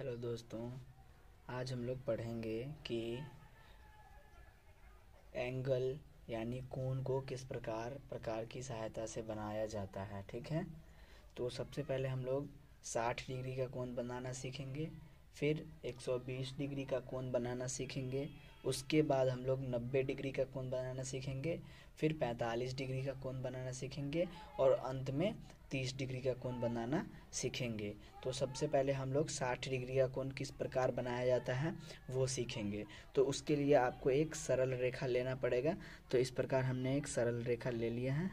Hello दोस्तों, आज हम लोग पढ़ेंगे कि एंगल यानी कोण को किस प्रकार की सहायता से बनाया जाता है। ठीक है, तो सबसे पहले हम लोग 60 डिग्री का कोण बनाना सीखेंगे, फिर 120 डिग्री का कोण बनाना सीखेंगे, उसके बाद हम लोग 90 डिग्री का कोण बनाना सीखेंगे, फिर 45 डिग्री का कोण बनाना सीखेंगे और अंत में 30 डिग्री का कोण बनाना सीखेंगे। तो सबसे पहले हम लोग 60 डिग्री का कोण किस प्रकार बनाया जाता है वो सीखेंगे। तो उसके लिए आपको एक सरल रेखा लेना पड़ेगा। तो इस प्रकार हमने एक सरल रेखा ले लिया है।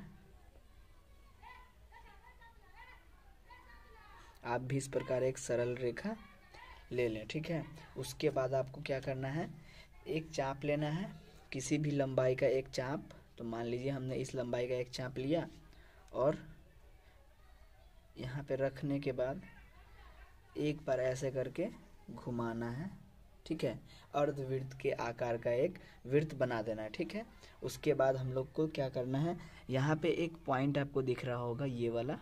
आप भी इस प्रकार एक सरल रेखा ले लें। ठीक है, उसके बाद आपको क्या करना है, एक चाप लेना है, किसी भी लंबाई का एक चाप। तो मान लीजिए हमने इस लंबाई का एक चाप लिया और यहाँ पे रखने के बाद एक बार ऐसे करके घुमाना है। ठीक है, अर्धवृत्त के आकार का एक वृत्त बना देना है। ठीक है, उसके बाद हम लोग को क्या करना है, यहाँ पे एक पॉइंट आपको दिख रहा होगा, ये वाला।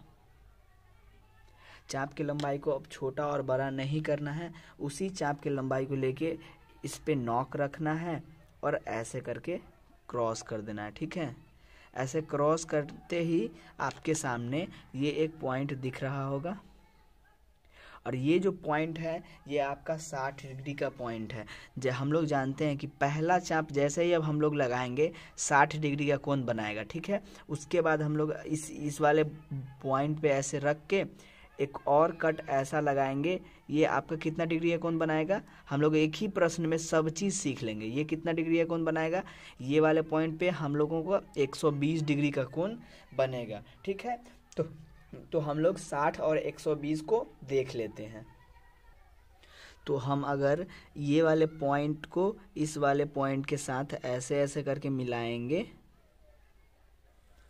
चाप की लंबाई को अब छोटा और बड़ा नहीं करना है, उसी चाप की लंबाई को लेके इस पे नॉक रखना है और ऐसे करके क्रॉस कर देना है। ठीक है, ऐसे क्रॉस करते ही आपके सामने ये एक पॉइंट दिख रहा होगा और ये जो पॉइंट है ये आपका 60 डिग्री का पॉइंट है। जो हम लोग जानते हैं कि पहला चाप जैसे ही अब हम लोग लगाएंगे 60 डिग्री का कोण बनाएगा। ठीक है, उसके बाद हम लोग इस वाले पॉइंट पे ऐसे रख के एक और कट ऐसा लगाएंगे, ये आपका कितना डिग्री का कोण बनाएगा। हम लोग एक ही प्रश्न में सब चीज़ सीख लेंगे। ये कितना डिग्री का कोण बनाएगा, ये वाले पॉइंट पे हम लोगों को 120 डिग्री का कोण बनेगा। ठीक है, तो हम लोग 60 और 120 को देख लेते हैं। तो हम अगर ये वाले पॉइंट को इस वाले पॉइंट के साथ ऐसे ऐसे करके मिलाएंगे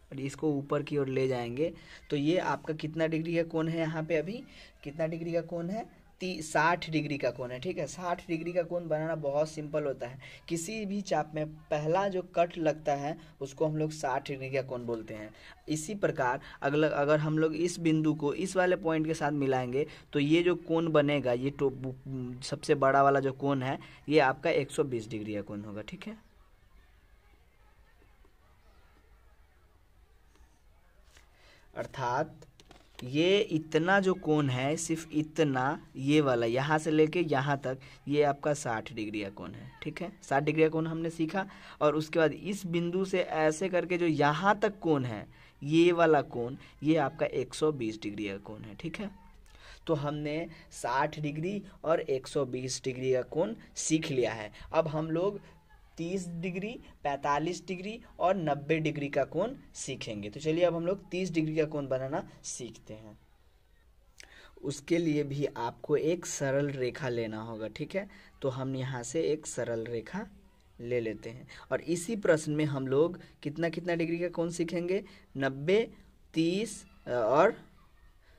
और इसको ऊपर की ओर ले जाएंगे, तो ये आपका कितना डिग्री का कोण है, यहाँ पे अभी कितना डिग्री का कोण है, 60 डिग्री का कोण है। ठीक है, 60 डिग्री का कोण बनाना बहुत सिंपल होता है। किसी भी चाप में पहला जो कट लगता है उसको हम लोग 60 डिग्री का कोण बोलते हैं। इसी प्रकार अगर हम लोग इस बिंदु को इस वाले पॉइंट के साथ मिलाएंगे तो ये जो कोण बनेगा, ये तो सबसे बड़ा वाला जो कोण है, ये आपका 120 डिग्री का कोण होगा। ठीक है, अर्थात ये इतना जो कोण है, सिर्फ इतना, ये वाला यहाँ से लेके यहाँ तक, ये आपका 60 डिग्री का कोण है। ठीक है, 60 डिग्री का कोण हमने सीखा और उसके बाद इस बिंदु से ऐसे करके जो यहाँ तक कोण है, ये वाला कोण, ये आपका 120 डिग्री का कोण है। ठीक है, तो हमने 60 डिग्री और 120 डिग्री का कोण सीख लिया है। अब हम लोग 30 डिग्री, 45 डिग्री और 90 डिग्री का कोण सीखेंगे। तो चलिए अब हम लोग 30 डिग्री का कोण बनाना सीखते हैं। उसके लिए भी आपको एक सरल रेखा लेना होगा। ठीक है, तो हम यहाँ से एक सरल रेखा ले लेते हैं और इसी प्रश्न में हम लोग कितना कितना डिग्री का कोण सीखेंगे, 90, 30 और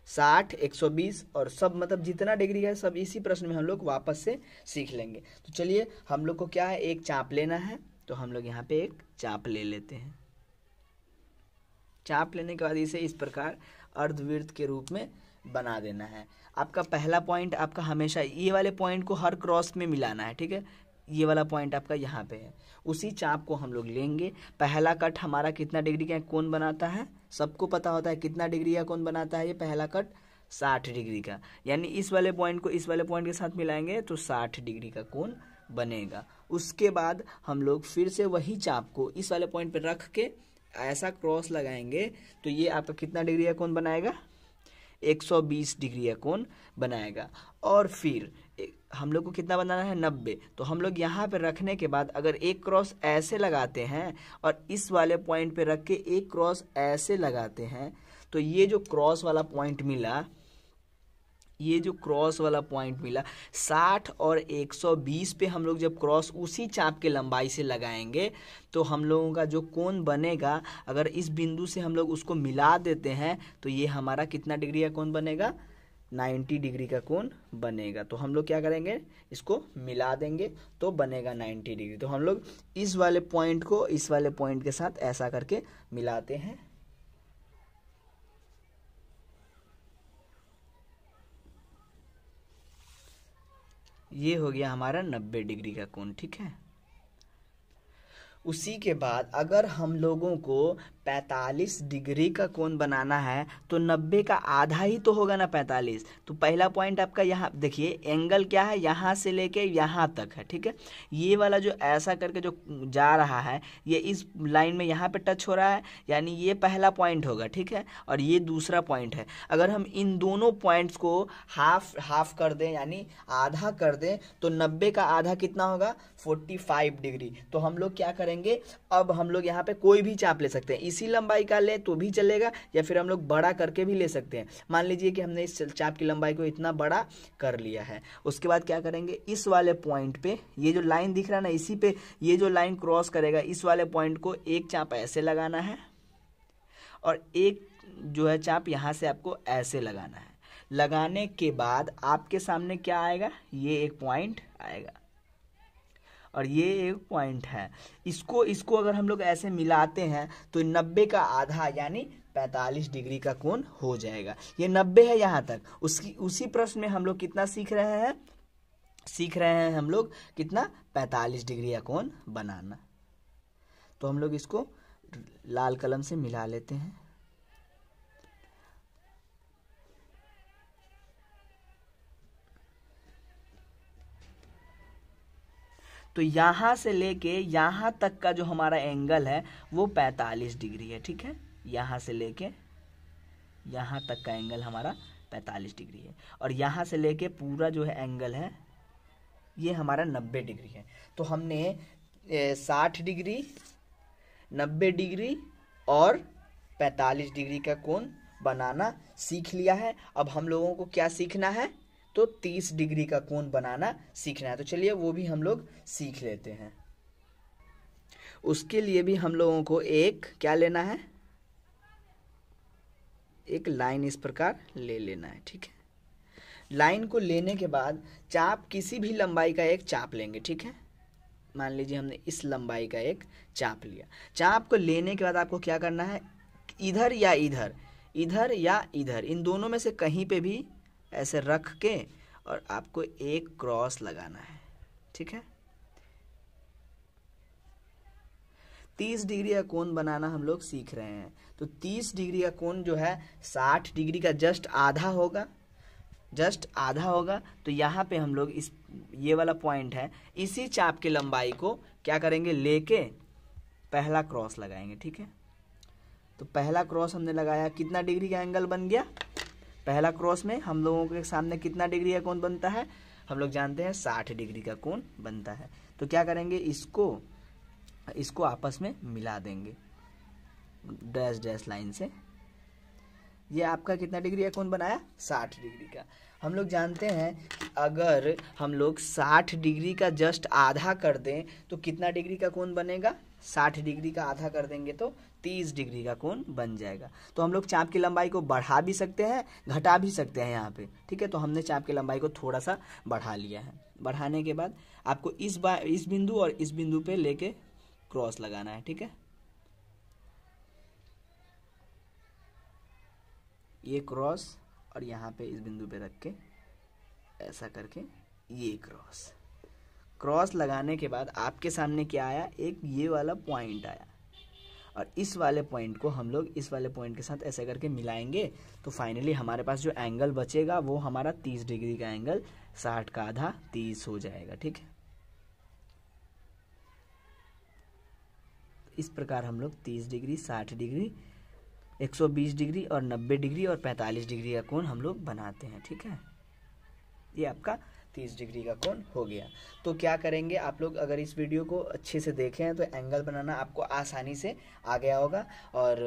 60, 120 और सब, मतलब जितना डिग्री है सब इसी प्रश्न में हम लोग वापस से सीख लेंगे। तो चलिए हम लोग को क्या है, एक चाप लेना है। तो हम लोग यहाँ पे एक चाप ले लेते हैं। चाप लेने के बाद इसे इस प्रकार अर्धवृत्त के रूप में बना देना है। आपका पहला पॉइंट आपका हमेशा ये वाले पॉइंट को हर क्रॉस में मिलाना है। ठीक है, ये वाला पॉइंट आपका यहाँ पे है, उसी चाप को हम लोग लेंगे। पहला कट हमारा कितना डिग्री का कोण बनाता है, सबको पता होता है कितना डिग्री का कोण बनाता है। ये पहला कट 60 डिग्री का, यानी इस वाले पॉइंट को इस वाले पॉइंट के साथ मिलाएंगे तो 60 डिग्री का कोण बनेगा। उसके बाद हम लोग फिर से वही चाप को इस वाले पॉइंट पर रख के ऐसा क्रॉस लगाएंगे तो ये आपका कितना डिग्री का कोण बनाएगा, 120 डिग्री का कोण बनाएगा। और फिर हम लोग को कितना बनाना है, 90। तो हम लोग यहाँ पे रखने के बाद अगर एक क्रॉस ऐसे लगाते हैं और इस वाले पॉइंट पे रख के एक क्रॉस ऐसे लगाते हैं तो ये जो क्रॉस वाला पॉइंट मिला, ये जो क्रॉस वाला पॉइंट मिला 60 और 120 पे हम लोग जब क्रॉस उसी चाप के लंबाई से लगाएंगे तो हम लोगों का जो कोण बनेगा, अगर इस बिंदु से हम लोग उसको मिला देते हैं तो ये हमारा कितना डिग्री का कोण बनेगा, 90 डिग्री का कोण बनेगा। तो हम लोग क्या करेंगे, इसको मिला देंगे तो बनेगा 90 डिग्री। तो हम लोग इस वाले पॉइंट को इस वाले पॉइंट के साथ ऐसा करके मिलाते हैं। ये हो गया हमारा 90 डिग्री का कोण, ठीक है। उसी के बाद अगर हम लोगों को 45 डिग्री का कोण बनाना है तो 90 का आधा ही तो होगा ना 45। तो पहला पॉइंट आपका यहाँ देखिए, एंगल क्या है, यहाँ से लेके यहाँ तक है, ठीक है। ये वाला जो ऐसा करके जो जा रहा है ये इस लाइन में यहाँ पे टच हो रहा है, यानी ये पहला पॉइंट होगा, ठीक है। और ये दूसरा पॉइंट है। अगर हम इन दोनों पॉइंट्स को हाफ कर दें, यानी आधा कर दें, तो 90 का आधा कितना होगा, 45 डिग्री। तो हम लोग क्या करेंगे, अब हम लोग यहाँ पे कोई भी चाप ले सकते हैं, इसी लंबाई का ले तो भी चलेगा, या फिर हम लोग बड़ा करके भी ले सकते हैं। मान लीजिए कि हमने इस चाप की लंबाई को इतना बड़ा कर लिया है। उसके बाद क्या करेंगे, इस वाले पॉइंट पे ये जो लाइन दिख रहा है ना, इसी पे ये जो लाइन क्रॉस करेगा, इस वाले पॉइंट को एक चाप ऐसे लगाना है और एक जो है चाप यहाँ से आपको ऐसे लगाना है। लगाने के बाद आपके सामने क्या आएगा, ये एक पॉइंट आएगा और ये एक पॉइंट है। इसको अगर हम लोग ऐसे मिलाते हैं तो 90 का आधा यानी 45 डिग्री का कोण हो जाएगा। ये 90 है यहाँ तक। उसी प्रश्न में हम लोग कितना सीख रहे हैं हम लोग कितना, 45 डिग्री का कोण बनाना। तो हम लोग इसको लाल कलम से मिला लेते हैं। तो यहाँ से लेके यहाँ तक का जो हमारा एंगल है वो 45 डिग्री है, ठीक है। यहाँ से लेके यहाँ तक का एंगल हमारा 45 डिग्री है और यहाँ से लेके पूरा जो है एंगल है ये हमारा 90 डिग्री है। तो हमने 60 डिग्री, 90 डिग्री और 45 डिग्री का कोण बनाना सीख लिया है। अब हम लोगों को क्या सीखना है, तो 30 डिग्री का कोण बनाना सीखना है। तो चलिए वो भी हम लोग सीख लेते हैं। उसके लिए भी हम लोगों को एक क्या लेना है, एक लाइन इस प्रकार ले लेना है, ठीक है। लाइन को लेने के बाद चाप किसी भी लंबाई का एक चाप लेंगे, ठीक है। मान लीजिए हमने इस लंबाई का एक चाप लिया। चाप को लेने के बाद आपको क्या करना है, इधर या इधर, इधर या इधर, इन दोनों में से कहीं पे भी ऐसे रख के और आपको एक क्रॉस लगाना है, ठीक है। 30 डिग्री का कोण बनाना हम लोग सीख रहे हैं। तो 30 डिग्री का कोण जो है 60 डिग्री का जस्ट आधा होगा, जस्ट आधा होगा। तो यहाँ पे हम लोग ये वाला पॉइंट है, इसी चाप की लंबाई को क्या करेंगे, लेके पहला क्रॉस लगाएंगे, ठीक है। तो पहला क्रॉस हमने लगाया, कितना डिग्री का एंगल बन गया, पहला क्रॉस में हम लोगों के सामने कितना डिग्री का कोण बनता है, हम लोग जानते हैं 60 डिग्री का कोण बनता है। तो क्या करेंगे, इसको आपस में मिला देंगे डैश डैश लाइन से। ये आपका कितना डिग्री का कोण बनाया, 60 डिग्री का। हम लोग जानते हैं कि अगर हम लोग 60 डिग्री का जस्ट आधा कर दें तो कितना डिग्री का कोण बनेगा, 60 डिग्री का आधा कर देंगे तो 30 डिग्री का कोण बन जाएगा। तो हम लोग चाप की लंबाई को बढ़ा भी सकते हैं, घटा भी सकते हैं यहाँ पे, ठीक है। तो हमने चाप की लंबाई को थोड़ा सा बढ़ा लिया है। बढ़ाने के बाद आपको इस बिंदु और इस बिंदु पे लेके क्रॉस लगाना है, ठीक है। ये क्रॉस और यहाँ पे इस बिंदु पे रख के ऐसा करके ये क्रॉस लगाने के बाद आपके सामने क्या आया, एक ये वाला पॉइंट आया और इस वाले पॉइंट को हम लोग इस वाले पॉइंट के साथ ऐसे करके मिलाएंगे। तो फाइनली हमारे पास जो एंगल बचेगा वो हमारा 30 डिग्री का एंगल, 60 का आधा 30 हो जाएगा, ठीक है। इस प्रकार हम लोग 30 डिग्री, 60 डिग्री, 120 डिग्री और 90 डिग्री और 45 डिग्री का कोण हम लोग बनाते हैं, ठीक है। ये आपका 30 डिग्री का कोण हो गया। तो क्या करेंगे आप लोग, अगर इस वीडियो को अच्छे से देखें हैं तो एंगल बनाना आपको आसानी से आ गया होगा और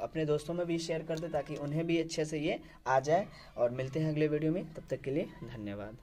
अपने दोस्तों में भी शेयर कर दें ताकि उन्हें भी अच्छे से ये आ जाए। और मिलते हैं अगले वीडियो में, तब तक के लिए धन्यवाद।